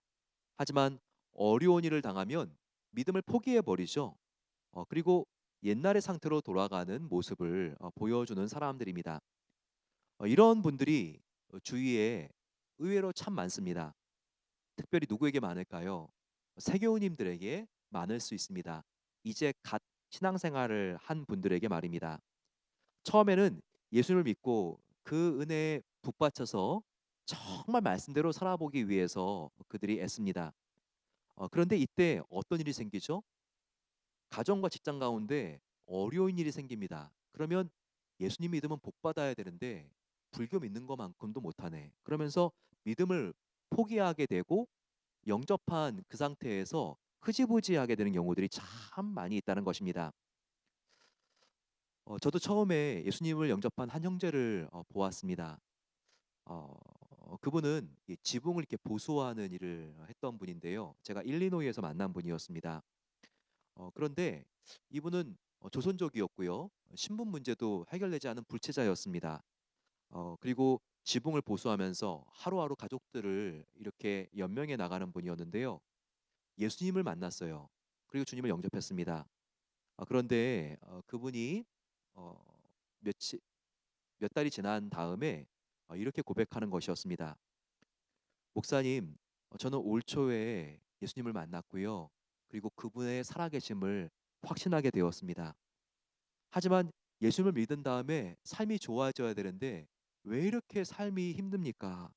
하지만 어려운 일을 당하면 믿음을 포기해 버리죠. 그리고 옛날의 상태로 돌아가는 모습을 보여주는 사람들입니다. 이런 분들이 주위에 의외로 참 많습니다. 특별히 누구에게 많을까요? 세교우님들에게 많을 수 있습니다. 이제 갓 신앙생활을 한 분들에게 말입니다. 처음에는 예수를 믿고 그 은혜에 북받쳐서 정말 말씀대로 살아보기 위해서 그들이 애씁니다. 그런데 이때 어떤 일이 생기죠? 가정과 직장 가운데 어려운 일이 생깁니다. 그러면 예수님 믿으면 복 받아야 되는데 불교 믿는 것만큼도 못하네. 그러면서 믿음을 포기하게 되고 영접한 그 상태에서 흐지부지하게 되는 경우들이 참 많이 있다는 것입니다. 저도 처음에 예수님을 영접한 한 형제를 보았습니다. 어, 그분은 이 지붕을 이렇게 보수하는 일을 했던 분인데요. 제가 일리노이에서 만난 분이었습니다. 그런데 이분은 조선족이었고요. 신분 문제도 해결되지 않은 불체자였습니다. 그리고 지붕을 보수하면서 하루하루 가족들을 이렇게 연명해 나가는 분이었는데요. 예수님을 만났어요. 그리고 주님을 영접했습니다. 그런데 그분이 어, 며칠 몇 달이 지난 다음에 이렇게 고백하는 것이었습니다. 목사님, 저는 올 초에 예수님을 만났고요. 그리고 그분의 살아계심을 확신하게 되었습니다. 하지만 예수님을 믿은 다음에 삶이 좋아져야 되는데 왜 이렇게 삶이 힘듭니까?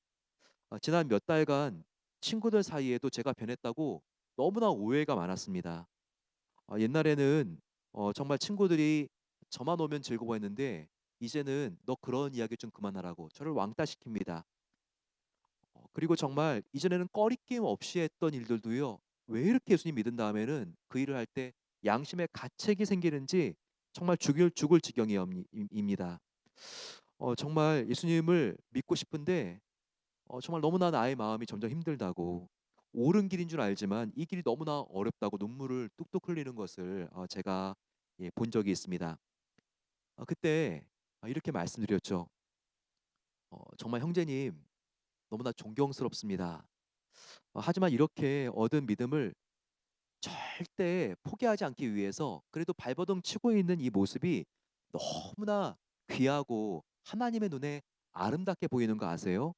지난 몇 달간 친구들 사이에도 제가 변했다고 너무나 오해가 많았습니다. 옛날에는 정말 친구들이 저만 오면 즐거워했는데 이제는 너 그런 이야기 좀 그만하라고 저를 왕따시킵니다. 그리고 정말 이전에는 꺼리낌 없이 했던 일들도요. 왜 이렇게 예수님 믿은 다음에는 그 일을 할 때 양심에 가책이 생기는지 정말 죽을 지경입니다. 정말 예수님을 믿고 싶은데 정말 너무나 나의 마음이 점점 힘들다고 옳은 길인 줄 알지만 이 길이 너무나 어렵다고 눈물을 뚝뚝 흘리는 것을 제가 본 적이 있습니다. 그때 이렇게 말씀드렸죠. 정말 형제님 너무나 존경스럽습니다. 하지만 이렇게 얻은 믿음을 절대 포기하지 않기 위해서 그래도 발버둥 치고 있는 이 모습이 너무나 귀하고 하나님의 눈에 아름답게 보이는 거 아세요?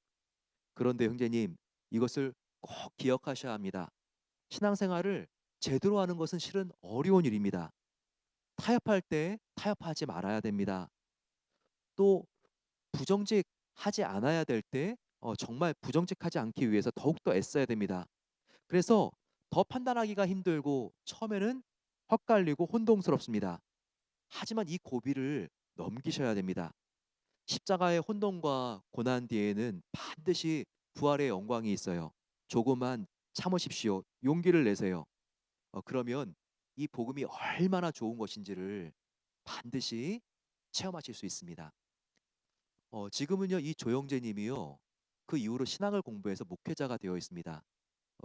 그런데 형제님, 이것을 꼭 기억하셔야 합니다. 신앙생활을 제대로 하는 것은 실은 어려운 일입니다. 타협할 때 타협하지 말아야 됩니다. 또 부정직하지 않아야 될 때 정말 부정직하지 않기 위해서 더욱더 애써야 됩니다. 그래서 더 판단하기가 힘들고 처음에는 헛갈리고 혼동스럽습니다. 하지만 이 고비를 넘기셔야 됩니다. 십자가의 혼돈과 고난 뒤에는 반드시 부활의 영광이 있어요. 조금만 참으십시오. 용기를 내세요. 그러면 이 복음이 얼마나 좋은 것인지를 반드시 체험하실 수 있습니다. 지금은요, 이 조영재 님이요, 그 이후로 신학을 공부해서 목회자가 되어 있습니다.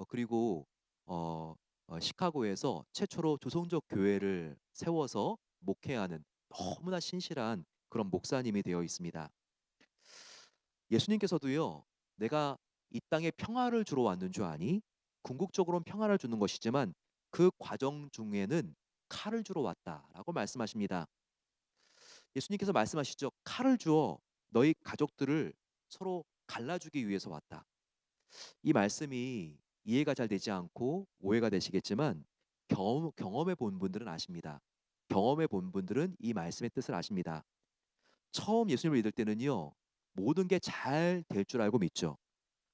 그리고 어, 시카고에서 최초로 조성적 교회를 세워서 목회하는 너무나 신실한 그런 목사님이 되어 있습니다. 예수님께서도요, 내가 이 땅에 평화를 주러 왔는 줄 아니? 궁극적으로는 평화를 주는 것이지만 그 과정 중에는 칼을 주러 왔다라고 말씀하십니다. 예수님께서 말씀하시죠. 칼을 주어 너희 가족들을 서로 갈라주기 위해서 왔다. 이 말씀이 이해가 잘 되지 않고 오해가 되시겠지만 경험해 본 분들은 아십니다. 경험해 본 분들은 이 말씀의 뜻을 아십니다. 처음 예수님을 믿을 때는요, 모든 게 잘 될 줄 알고 믿죠.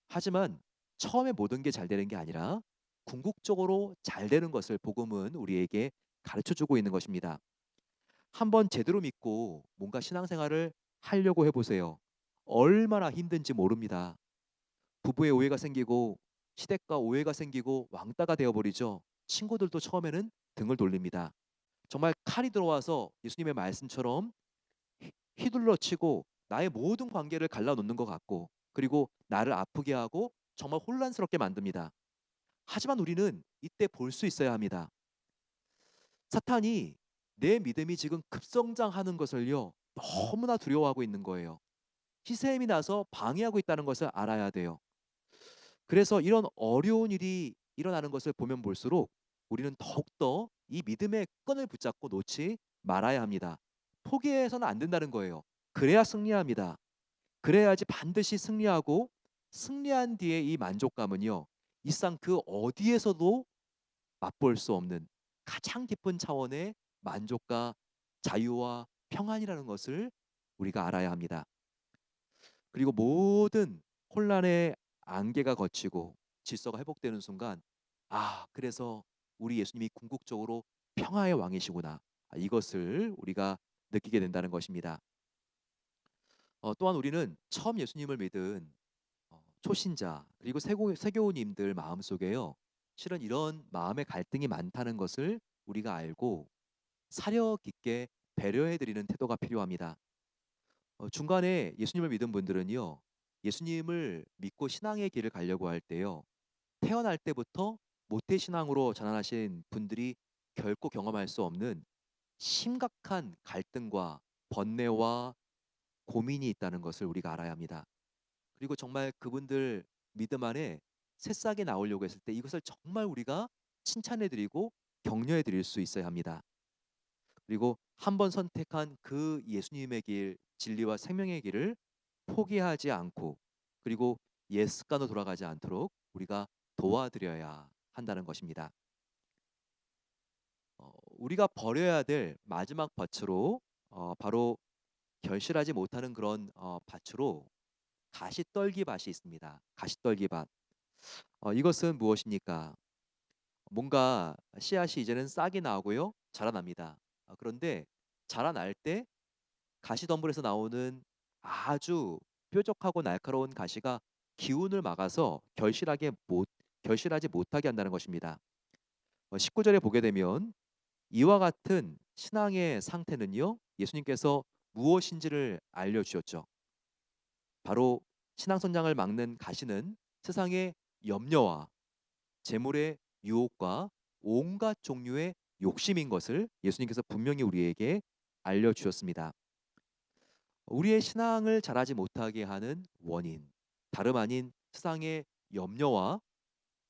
하지만 처음에 모든 게 잘 되는 게 아니라 궁극적으로 잘 되는 것을 복음은 우리에게 가르쳐 주고 있는 것입니다. 한번 제대로 믿고 뭔가 신앙생활을 하려고 해보세요. 얼마나 힘든지 모릅니다. 부부의 오해가 생기고 시댁과 오해가 생기고 왕따가 되어버리죠. 친구들도 처음에는 등을 돌립니다. 정말 칼이 들어와서 예수님의 말씀처럼 휘둘러 치고 나의 모든 관계를 갈라놓는 것 같고 그리고 나를 아프게 하고 정말 혼란스럽게 만듭니다. 하지만 우리는 이때 볼 수 있어야 합니다. 사탄이 내 믿음이 지금 급성장하는 것을요 너무나 두려워하고 있는 거예요. 희생이 나서 방해하고 있다는 것을 알아야 돼요. 그래서 이런 어려운 일이 일어나는 것을 보면 볼수록 우리는 더욱더 이 믿음의 끈을 붙잡고 놓지 말아야 합니다. 포기해서는 안 된다는 거예요. 그래야 승리합니다. 그래야지 반드시 승리하고 승리한 뒤에 이 만족감은요. 일상 그 어디에서도 맛볼 수 없는 가장 깊은 차원의 만족과 자유와 평안이라는 것을 우리가 알아야 합니다. 그리고 모든 혼란의 안개가 걷히고 질서가 회복되는 순간 그래서 우리 예수님이 궁극적으로 평화의 왕이시구나. 이것을 우리가 느끼게 된다는 것입니다. 또한 우리는 처음 예수님을 믿은 초신자 그리고 세교우님들 마음속에요. 실은 이런 마음의 갈등이 많다는 것을 우리가 알고 사려 깊게 배려해 드리는 태도가 필요합니다. 중간에 예수님을 믿은 분들은요. 예수님을 믿고 신앙의 길을 가려고 할 때요. 태어날 때부터 모태 신앙으로 자라나신 분들이 결코 경험할 수 없는 심각한 갈등과 번뇌와 고민이 있다는 것을 우리가 알아야 합니다. 그리고 정말 그분들 믿음 안에 새싹이 나오려고 했을 때 이것을 정말 우리가 칭찬해 드리고 격려해 드릴 수 있어야 합니다. 그리고 한 번 선택한 그 예수님의 길, 진리와 생명의 길을 포기하지 않고 그리고 옛 습관으로 돌아가지 않도록 우리가 도와드려야 한다는 것입니다. 우리가 버려야 될 마지막 밭으로 바로 결실하지 못하는 그런 밭으로 가시떨기 밭이 있습니다. 가시떨기 밭. 이것은 무엇입니까? 뭔가 씨앗이 이제는 싹이 나고요, 자라납니다. 그런데 자라날 때 가시덤불에서 나오는 아주 뾰족하고 날카로운 가시가 기운을 막아서 결실하지 못하게 한다는 것입니다. 19절에 보게 되면 이와 같은 신앙의 상태는요, 예수님께서 무엇인지를 알려주셨죠. 바로 신앙 성장을 막는 가시는 세상의 염려와 재물의 유혹과 온갖 종류의 욕심인 것을 예수님께서 분명히 우리에게 알려주셨습니다. 우리의 신앙을 자라지 못하게 하는 원인, 다름 아닌 세상의 염려와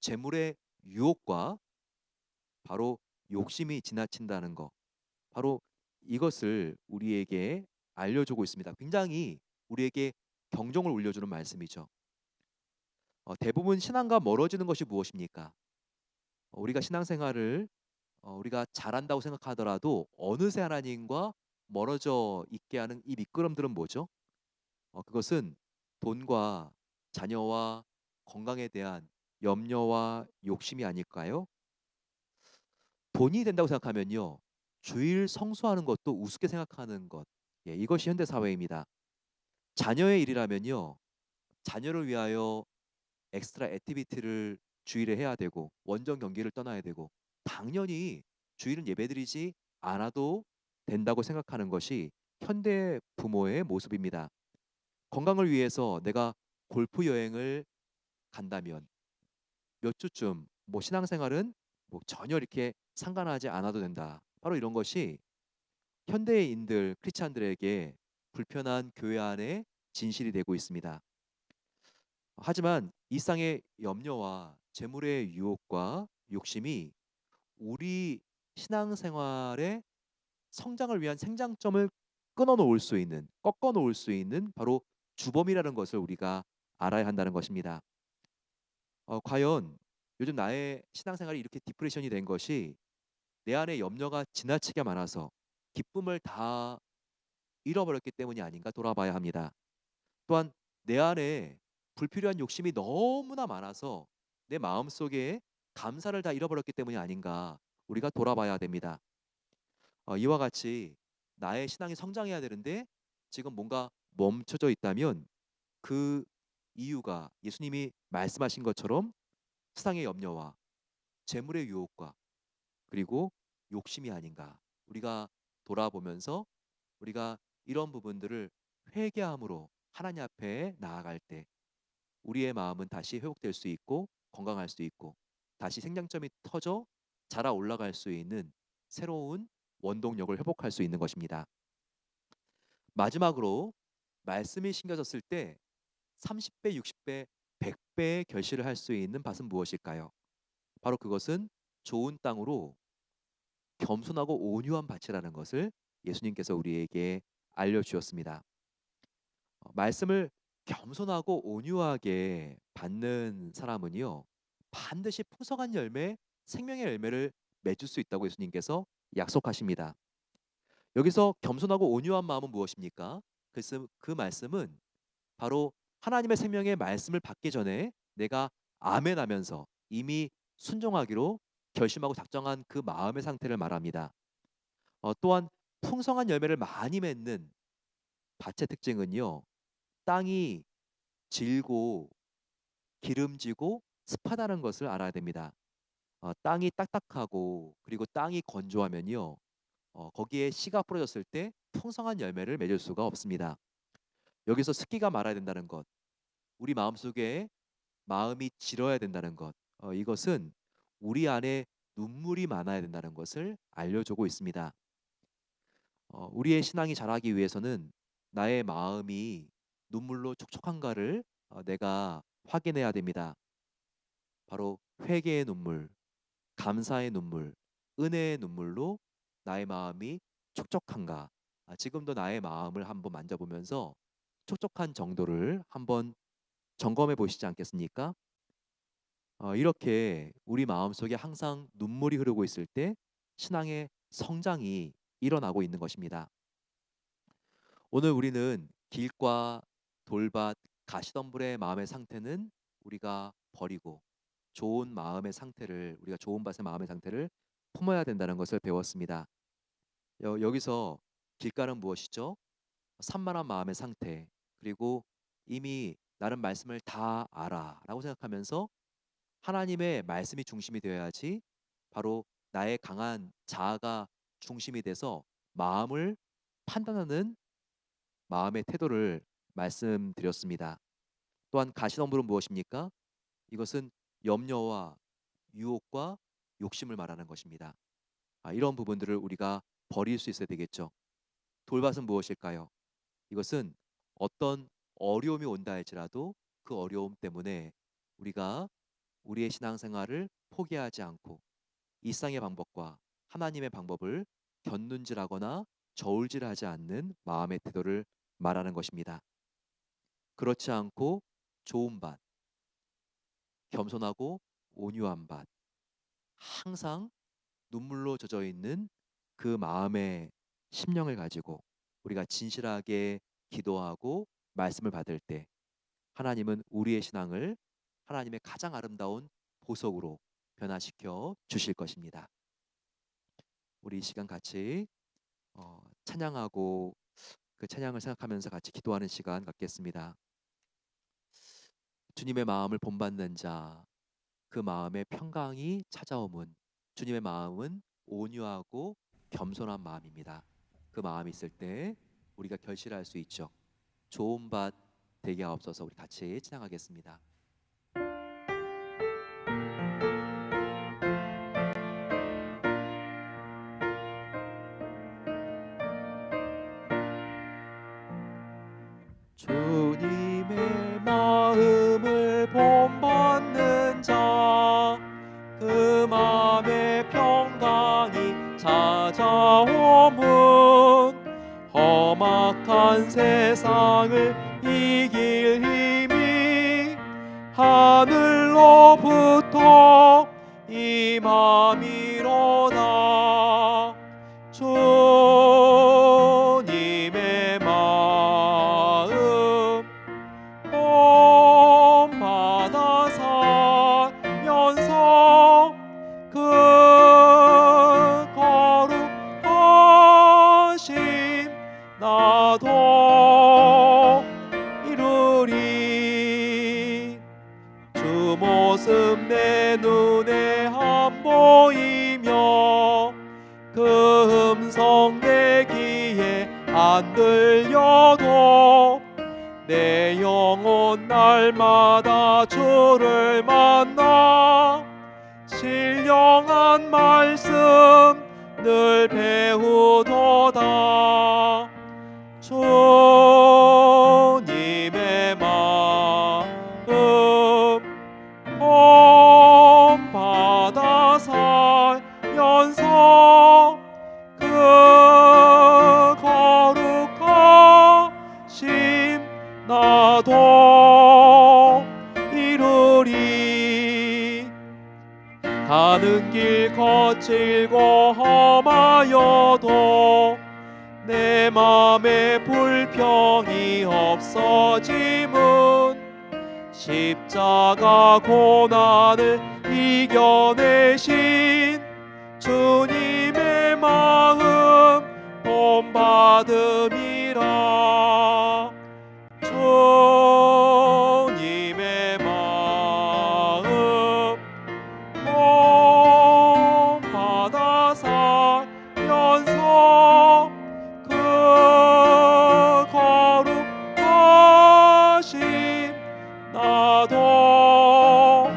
재물의 유혹과 바로 욕심이 지나친다는 것, 바로 이것을 우리에게 알려주고 있습니다. 굉장히 우리에게 경종을 울려주는 말씀이죠. 대부분 신앙과 멀어지는 것이 무엇입니까? 우리가 신앙생활을 우리가 잘한다고 생각하더라도 어느새 하나님과 멀어져 있게 하는 이 미끄럼들은 뭐죠? 그것은 돈과 자녀와 건강에 대한 염려와 욕심이 아닐까요? 돈이 된다고 생각하면요, 주일 성수하는 것도 우습게 생각하는 것, 예, 이것이 현대 사회입니다. 자녀의 일이라면요, 자녀를 위하여 엑스트라 액티비티를 주일에 해야 되고 원정 경기를 떠나야 되고 당연히 주일은 예배드리지 않아도 된다고 생각하는 것이 현대 부모의 모습입니다. 건강을 위해서 내가 골프 여행을 간다면 몇 주쯤 뭐 신앙생활은 뭐 전혀 이렇게 상관하지 않아도 된다. 바로 이런 것이 현대인들 크리스찬들에게 불편한 교회 안의 진실이 되고 있습니다. 하지만 일상의 염려와 재물의 유혹과 욕심이 우리 신앙생활의 성장을 위한 생장점을 꺾어 놓을 수 있는 바로 주범이라는 것을 우리가 알아야 한다는 것입니다. 과연 요즘 나의 신앙생활이 이렇게 디프레션이 된 것이 내 안에 염려가 지나치게 많아서 기쁨을 다 잃어버렸기 때문이 아닌가 돌아봐야 합니다. 또한 내 안에 불필요한 욕심이 너무나 많아서 내 마음속에 감사를 다 잃어버렸기 때문이 아닌가 우리가 돌아봐야 됩니다. 이와 같이 나의 신앙이 성장해야 되는데 지금 뭔가 멈춰져 있다면 그 이유가 예수님이 말씀하신 것처럼 세상의 염려와 재물의 유혹과 그리고 욕심이 아닌가 우리가 돌아보면서 우리가 이런 부분들을 회개함으로 하나님 앞에 나아갈 때 우리의 마음은 다시 회복될 수 있고 건강할 수 있고 다시 생장점이 터져 자라 올라갈 수 있는 새로운 원동력을 회복할 수 있는 것입니다. 마지막으로 말씀이 심겨졌을 때 30배, 60배, 100배의 결실을 할 수 있는 밭은 무엇일까요? 바로 그것은 좋은 땅으로 겸손하고 온유한 밭이라는 것을 예수님께서 우리에게 알려주었습니다. 말씀을 겸손하고 온유하게 받는 사람은요, 반드시 풍성한 열매, 생명의 열매를 맺을 수 있다고 예수님께서 약속하십니다. 여기서 겸손하고 온유한 마음은 무엇입니까? 그 말씀은 바로 하나님의 생명의 말씀을 받기 전에 내가 아멘하면서 이미 순종하기로 결심하고 작정한 그 마음의 상태를 말합니다. 또한 풍성한 열매를 많이 맺는 밭의 특징은요, 땅이 질고 기름지고 습하다는 것을 알아야 됩니다. 땅이 딱딱하고 그리고 땅이 건조하면요, 거기에 씨가 뿌려졌을 때 풍성한 열매를 맺을 수가 없습니다. 여기서 습기가 말아야 된다는 것, 우리 마음속에 마음이 질어야 된다는 것, 이것은 우리 안에 눈물이 많아야 된다는 것을 알려주고 있습니다. 우리의 신앙이 자라기 위해서는 나의 마음이 눈물로 촉촉한가를 내가 확인해야 됩니다. 바로 회개의 눈물, 감사의 눈물, 은혜의 눈물로 나의 마음이 촉촉한가? 지금도 나의 마음을 한번 만져보면서 촉촉한 정도를 한번 점검해 보시지 않겠습니까? 이렇게 우리 마음속에 항상 눈물이 흐르고 있을 때 신앙의 성장이 일어나고 있는 것입니다. 오늘 우리는 길과 돌밭, 가시덤불의 마음의 상태는 우리가 버리고 좋은 마음의 상태를, 우리가 좋은 밭의 마음의 상태를 품어야 된다는 것을 배웠습니다. 여기서 길가는 무엇이죠? 산만한 마음의 상태, 그리고 이미 나는 말씀을 다 알아라고 생각하면서 하나님의 말씀이 중심이 되어야지 바로 나의 강한 자아가 중심이 돼서 마음을 판단하는 마음의 태도를 말씀드렸습니다. 또한 가시덤불은 무엇입니까? 이것은 염려와 유혹과 욕심을 말하는 것입니다. 이런 부분들을 우리가 버릴 수 있어야 되겠죠. 돌밭은 무엇일까요? 이것은 어떤 어려움이 온다 할지라도 그 어려움 때문에 우리가 우리의 신앙생활을 포기하지 않고 일상의 방법과 하나님의 방법을 곁눈질하거나 저울질하지 않는 마음의 태도를 말하는 것입니다. 그렇지 않고 좋은 밭, 겸손하고 온유한 밭, 항상 눈물로 젖어 있는 그 마음의 심령을 가지고 우리가 진실하게 기도하고 말씀을 받을 때 하나님은 우리의 신앙을 하나님의 가장 아름다운 보석으로 변화시켜 주실 것입니다. 우리 이 시간 같이 찬양하고 그 찬양을 생각하면서 같이 기도하는 시간 갖겠습니다. 주님의 마음을 본받는 자, 그 마음에 평강이 찾아오면 주님의 마음은 온유하고 겸손한 마음입니다. 그 마음이 있을 때 우리가 결실할 수 있죠. 좋은 밭 되게 하옵소서. 우리 같이 찬양하겠습니다. 주님의 마음을 본받는 자, 그 마음에 평강이 찾아오면 험악한 세상을 이길 힘이 하늘로부터 임함이로다. 주님의 마음 본받아 살면서 그 거룩하심 나도 이루리. 주 모습 내 눈에 안 보이며 그 음성 내 귀에 안 들려도 내 영혼 날마다 주를 만나 신령한 말씀 늘 배우도다. 주님의 마음 본받아 살면서 그 거룩하심 나도 이루리. 가는 길 거칠고 험하여도 내 맘에 불평이 없어짐은 십자가 고난을 이겨내신 주님의 마음 본받음이라. 주님의 마음 본받아 살면서 그 거룩하심 나도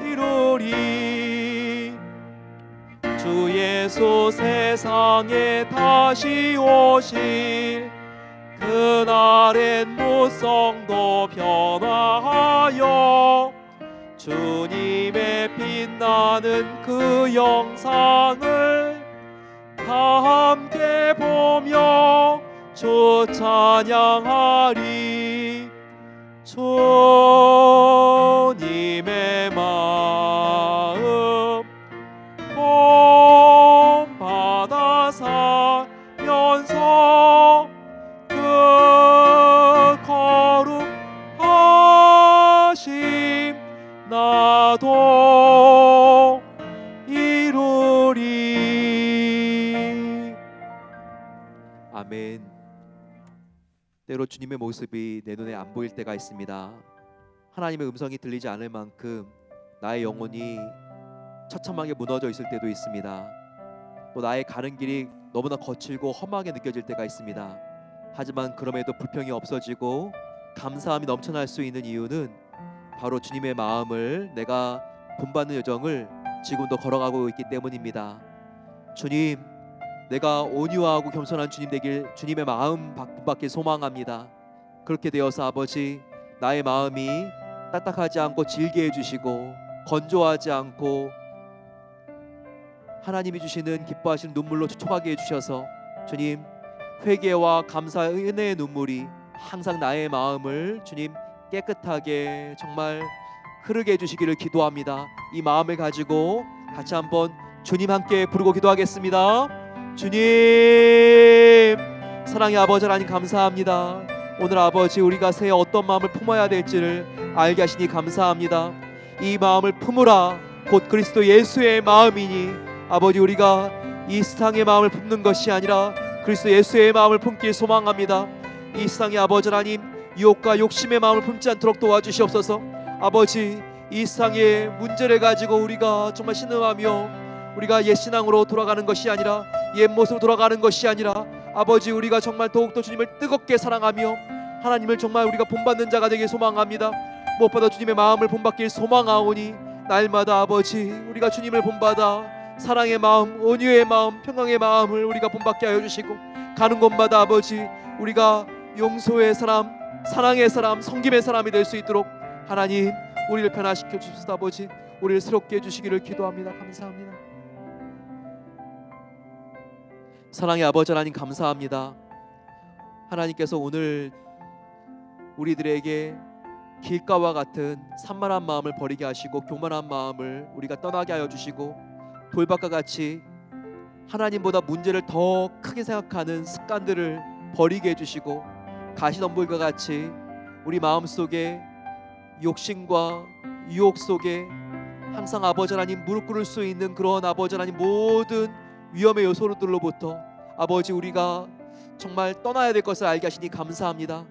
이루리. 주 예수 세상에 다시 오실 그 그날엔 무성도 변화하여 주님의 빛나는 그 영상을 다 함께 보며 주 찬양하리. 주님의 마음 본받아 살면서 그 거룩하심 나도 이루리. 아멘. 때로 주님의 모습이 내 눈에 안 보일 때가 있습니다. 하나님의 음성이 들리지 않을 만큼 나의 영혼이 처참하게 무너져 있을 때도 있습니다. 또 나의 가는 길이 너무나 거칠고 험하게 느껴질 때가 있습니다. 하지만 그럼에도 불평이 없어지고 감사함이 넘쳐날 수 있는 이유는 바로 주님의 마음을 내가 본받는 여정을 지금도 걸어가고 있기 때문입니다. 주님, 내가 온유하고 겸손한 주님 되길 주님의 마음 본받길 소망합니다. 그렇게 되어서 아버지, 나의 마음이 딱딱하지 않고 질게 해주시고 건조하지 않고 하나님이 주시는 기뻐하시는 눈물로 촉촉하게 해주셔서 주님, 회개와 감사의 은혜의 눈물이 항상 나의 마음을 주님 깨끗하게 정말 흐르게 해주시기를 기도합니다. 이 마음을 가지고 같이 한번 주님 함께 부르고 기도하겠습니다. 주님, 사랑의 아버지 하나님 감사합니다. 오늘 아버지, 우리가 새해 어떤 마음을 품어야 될지를 알게 하시니 감사합니다. 이 마음을 품으라 곧 그리스도 예수의 마음이니 아버지, 우리가 이 세상의 마음을 품는 것이 아니라 그리스도 예수의 마음을 품길 소망합니다. 이 세상의 아버지 하나님, 유혹과 욕심의 마음을 품지 않도록 도와주시옵소서. 아버지, 이 세상의 문제를 가지고 우리가 정말 신음하며 우리가 옛 신앙으로 돌아가는 것이 아니라 옛 모습으로 돌아가는 것이 아니라 아버지, 우리가 정말 더욱더 주님을 뜨겁게 사랑하며 하나님을 정말 우리가 본받는 자가 되길 소망합니다. 무엇보다 주님의 마음을 본받길 소망하오니 날마다 아버지, 우리가 주님을 본받아 사랑의 마음, 온유의 마음, 평강의 마음을 우리가 본받게 하여 주시고 가는 곳마다 아버지, 우리가 용서의 사람, 사랑의 사람, 섬김의 사람이 될 수 있도록 하나님, 우리를 변화시켜 주시옵소서. 아버지, 우리를 새롭게 해주시기를 기도합니다. 감사합니다. 사랑의 아버지 하나님 감사합니다. 하나님께서 오늘 우리들에게 길가와 같은 산만한 마음을 버리게 하시고 교만한 마음을 우리가 떠나게 하여 주시고 돌밭과 같이 하나님보다 문제를 더 크게 생각하는 습관들을 버리게 해주시고 가시덤불과 같이 우리 마음속에 욕심과 유혹 속에 항상 아버지 하나님 무릎 꿇을 수 있는 그런 아버지 하나님 모든 위험의 요소들로부터 아버지, 우리가 정말 떠나야 될 것을 알게 하시니 감사합니다.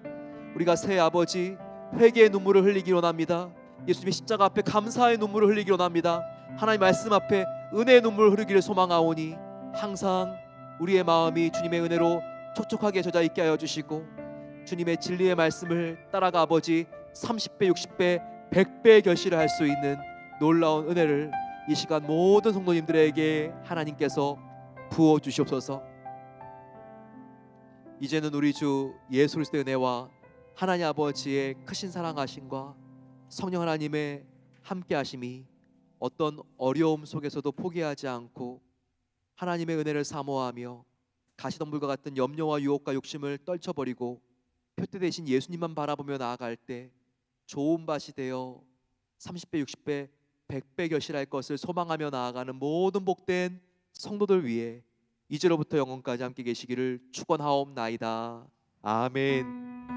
우리가 새 아버지 회개의 눈물을 흘리기 원합니다. 예수님의 십자가 앞에 감사의 눈물을 흘리기 원합니다. 하나님 말씀 앞에 은혜의 눈물을 흐르기를 소망하오니 항상 우리의 마음이 주님의 은혜로 촉촉하게 젖어 있게 하여 주시고 주님의 진리의 말씀을 따라가 아버지 30배, 60배, 100배의 결실을 할 수 있는 놀라운 은혜를 이 시간 모든 성도님들에게 하나님께서 부어 주시옵소서. 이제는 우리 주 예수 그리스도의 은혜와 하나님 아버지의 크신 사랑하심과 성령 하나님의 함께하심이 어떤 어려움 속에서도 포기하지 않고 하나님의 은혜를 사모하며 가시덤불과 같은 염려와 유혹과 욕심을 떨쳐버리고 표대 대신 예수님만 바라보며 나아갈 때 좋은 밭이 되어 30배, 60배, 100배 결실할 것을 소망하며 나아가는 모든 복된 성도들 위해 이제로부터 영원까지 함께 계시기를 축원하옵나이다. 아멘.